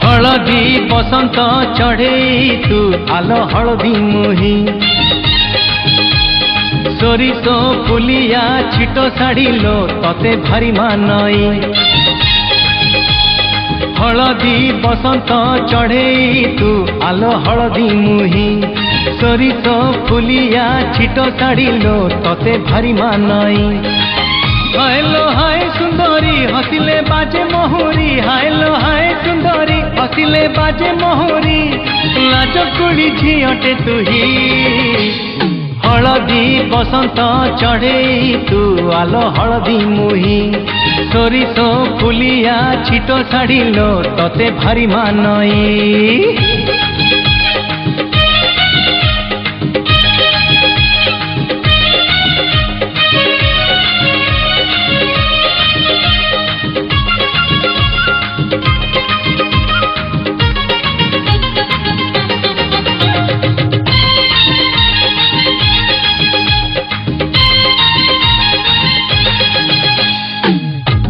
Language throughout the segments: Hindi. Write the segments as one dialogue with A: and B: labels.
A: हलदी बसंत चढ़े तू आलो हलदी मुही सोरिष फुलिया छिटो साड़िलो तते भारी मानई हलदी बसंत चढ़े तू आलो हलदी मुही सोरिष फुलिया छिटो साड़िलो तते भारी मानई हायलो हाय सुंदरी हसिले बाजे मोहरी हायलो हाय सुंदरी हसिले बाजे मोहरी लाज कुड़ी झियटे तुही हलदी बसंत चढ़े तू आलो हलदी मुही सोरिष फुलिया छिटो साड़िलो तते भारी मानई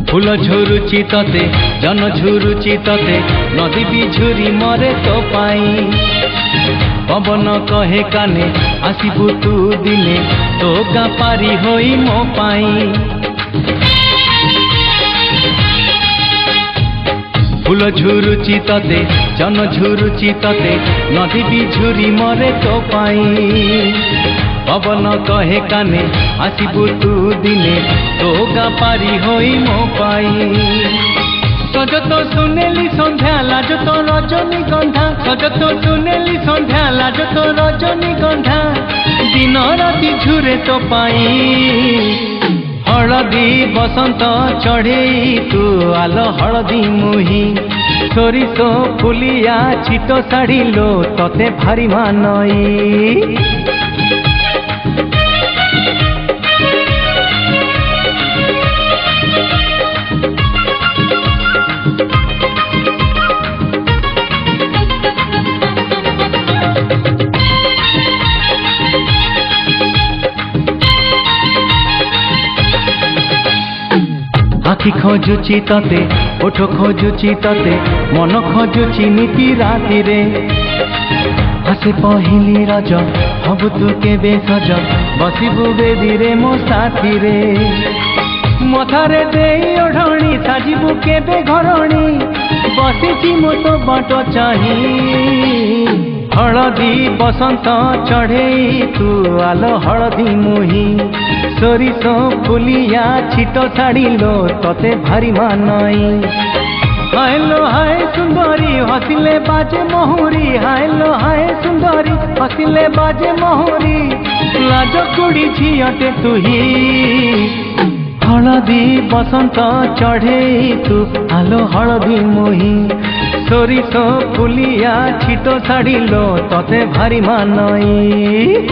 A: फूल झुरुची तते जन झुरुची तते नदी भी झुरी मरे तो पाई पवन कहे काने आसिबु तू दिने तो गा पारी होई मो पाई फूल झुरुची तते जन झुरुची तते नदी भी झुरी मरे तो पाई पवन कहे काने आसिबु तू दिने तो गा पारी होई मो पाई सज तो सुनेली संध्या लाज तो रजनी गंधा सज तो सुनेली संध्या लाज तो रजनी गंधा दिन राति झुरे तो पाई हलदी बसंत चढ़े तू आलो हलदी मुही सोरिष फुलिया छिटो साड़िलो तते भारी मानई आखि खोजुची तते ओठ खोजुची तते मन खोजुची नीति राति रे हसे पहिली रज हबु तू केबे सज बसिबु बेदी रे मो साथी रे मथारे देई ओढ़णी साजिबु केबे घरणी बसिची मो तो बाट चाही हलदी बसंत चढ़े तू आलो हलदी मुही सोरिष फुलिया छिटो साड़िलो तते भारी मानई हायलो हाय सुंदरी हसिले बाजे मोहरी हायलो हाय सुंदरी हसिले बाजे मोहरी लाज कुड़ी झियटे तुही हलदी बसंत चढ़े तू आलो हलदी मुही सोरिष फुलिया छिटो साड़िलो तते भारी मानई।